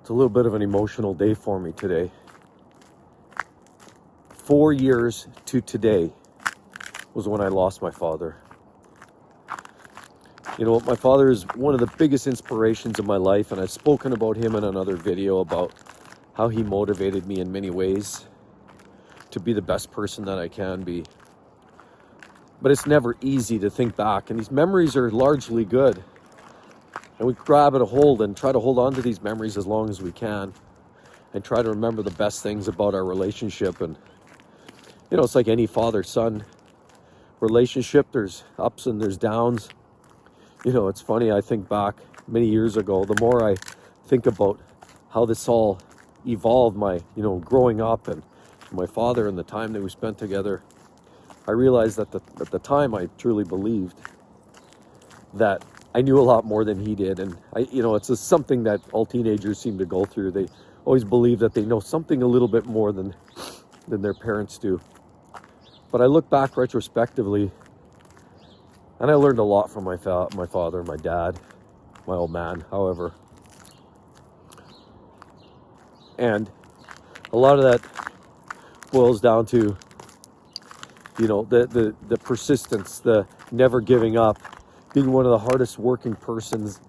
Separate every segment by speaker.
Speaker 1: It's a little bit of an emotional day for me today. 4 years to today was when I lost my father. You know, my father is one of the biggest inspirations of my life, and I've spoken about him in another video about how he motivated me in many ways to be the best person that I can be. But it's never easy to think back, and these memories are largely good. And we grab it a hold and try to hold on to these memories as long as we can and try to remember the best things about our relationship. And, you know, it's like any father-son relationship. There's ups and there's downs. You know, it's funny, I think back many years ago, the more I think about how this all evolved, my, growing up and my father and the time that we spent together, I realized that at the time I truly believed that I knew a lot more than he did. And it's just something that all teenagers seem to go through. They always believe that they know something a little bit more than their parents do. But I look back retrospectively, and I learned a lot from my father, my dad, my old man, however. And a lot of that boils down to, the persistence, the never giving up, being one of the hardest working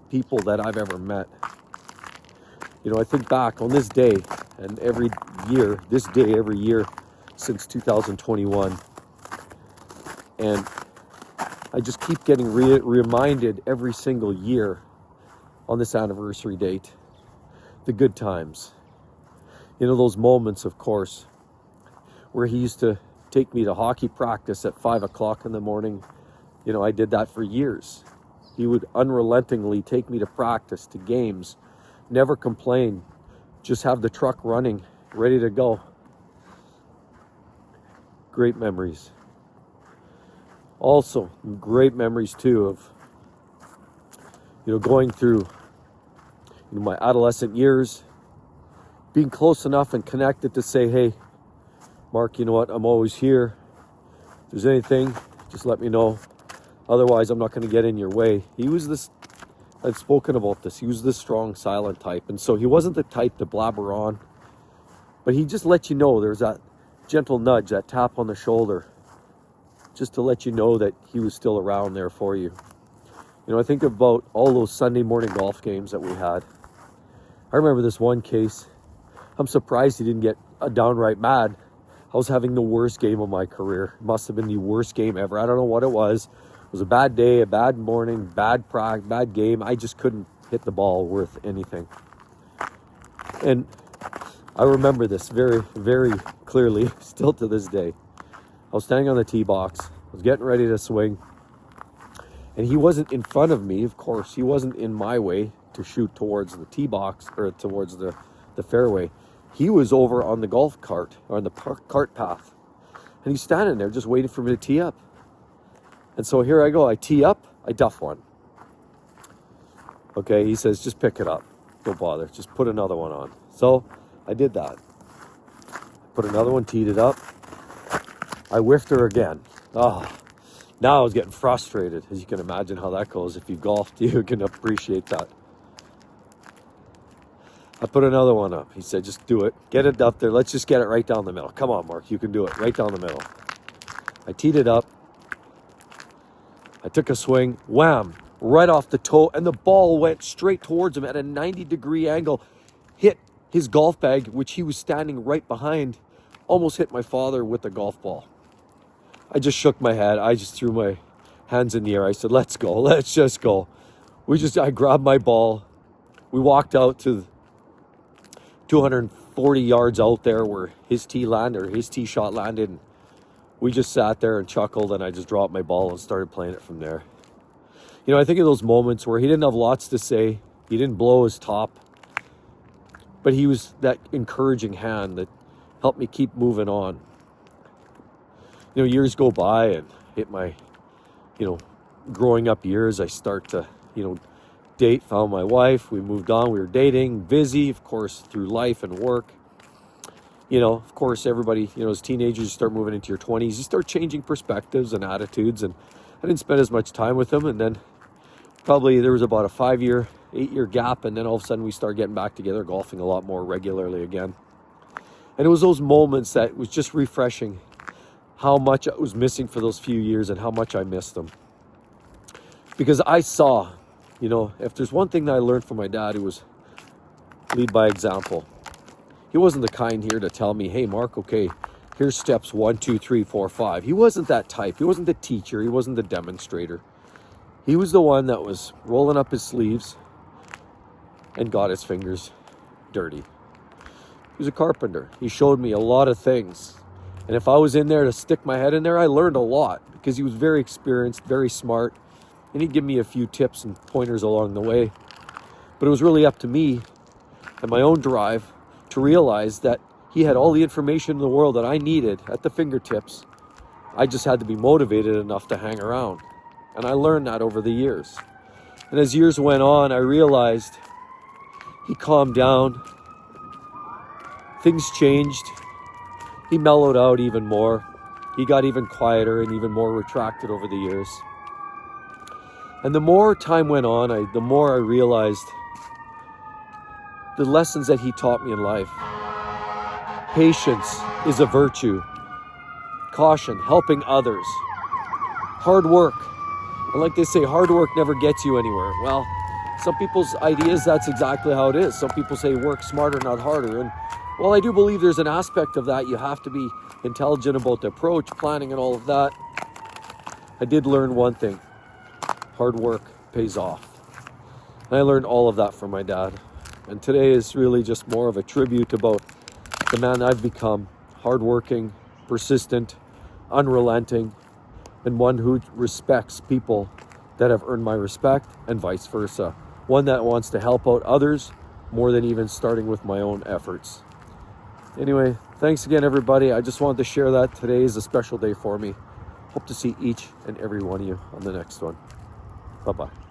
Speaker 1: people that I've ever met. I think back on this day and every year since 2021. And I just keep getting reminded every single year on this anniversary date, the good times. Those moments, of course, where he used to take me to hockey practice at 5 o'clock in the morning. I did that for years. He would unrelentingly take me to practice, to games, never complain, just have the truck running, ready to go. Great memories. Also, great memories too of, going through, my adolescent years, being close enough and connected to say, hey, Mark, you know what, I'm always here. If there's anything, just let me know. Otherwise, I'm not going to get in your way. He was this, I've spoken about this, he was this strong, silent type. And so he wasn't the type to blabber on, but he just let you know, there's that gentle nudge, that tap on the shoulder, just to let you know that he was still around there for you. I think about all those Sunday morning golf games that we had. I remember this one case. I'm surprised he didn't get downright mad. I was having the worst game of my career. It must have been the worst game ever. I don't know what it was. It was a bad day, a bad morning, bad game. I just couldn't hit the ball worth anything. And I remember this very, very clearly, still to this day. I was standing on the tee box. I was getting ready to swing. And he wasn't in front of me, of course. He wasn't in my way to shoot towards the tee box or towards the fairway. He was over on the golf cart, or on the cart path. And he's standing there just waiting for me to tee up. And so here I go. I tee up. I duff one. Okay, he says, just pick it up. Don't bother. Just put another one on. So I did that. Put another one, teed it up. I whiffed her again. Oh, now I was getting frustrated. As you can imagine how that goes. If you golfed, you can appreciate that. I put another one up. He said, just do it. Get it up there. Let's just get it right down the middle. Come on, Mark. You can do it. Right down the middle. I teed it up. I took a swing. Wham! Right off the toe. And the ball went straight towards him at a 90-degree angle. Hit his golf bag, which he was standing right behind. Almost hit my father with the golf ball. I just shook my head. I just threw my hands in the air. I said, let's go. Let's just go. I grabbed my ball. We walked out to 240 yards out there where his tee shot landed. And we just sat there and chuckled, and I just dropped my ball and started playing it from there. I think of those moments where he didn't have lots to say. He didn't blow his top. But he was that encouraging hand that helped me keep moving on. Years go by and hit my, growing up years. I start to, date, found my wife. We moved on. We were dating, busy, of course, through life and work. Of course, everybody, as teenagers, you start moving into your 20s. You start changing perspectives and attitudes. And I didn't spend as much time with them. And then probably there was about a 5-year 8-year gap, and then all of a sudden we started getting back together, golfing a lot more regularly again. And it was those moments that was just refreshing how much I was missing for those few years and how much I missed them. Because I saw, if there's one thing that I learned from my dad, it was lead by example. He wasn't the kind here to tell me, hey, Mark, okay, here's steps 1, 2, 3, 4, 5. He wasn't that type. He wasn't the teacher. He wasn't the demonstrator. He was the one that was rolling up his sleeves and got his fingers dirty. He was a carpenter. He showed me a lot of things. And if I was in there to stick my head in there, I learned a lot because he was very experienced, very smart. And he'd give me a few tips and pointers along the way. But it was really up to me and my own drive to realize that he had all the information in the world that I needed at the fingertips. I just had to be motivated enough to hang around. And I learned that over the years. And as years went on, I realized he calmed down. Things changed. He mellowed out even more. He got even quieter and even more retracted over the years. And the more time went on, the more I realized the lessons that he taught me in life. Patience is a virtue. Caution, helping others. Hard work. And like they say, hard work never gets you anywhere. Well, some people's ideas, that's exactly how it is. Some people say work smarter, not harder. And while I do believe there's an aspect of that, you have to be intelligent about the approach, planning, and all of that. I did learn one thing. Hard work pays off. And I learned all of that from my dad. And today is really just more of a tribute about the man I've become. Hardworking, persistent, unrelenting, and one who respects people that have earned my respect, and vice versa. One that wants to help out others more than even starting with my own efforts. Anyway, thanks again, everybody. I just wanted to share that. Today is a special day for me. Hope to see each and every one of you on the next one. Bye-bye.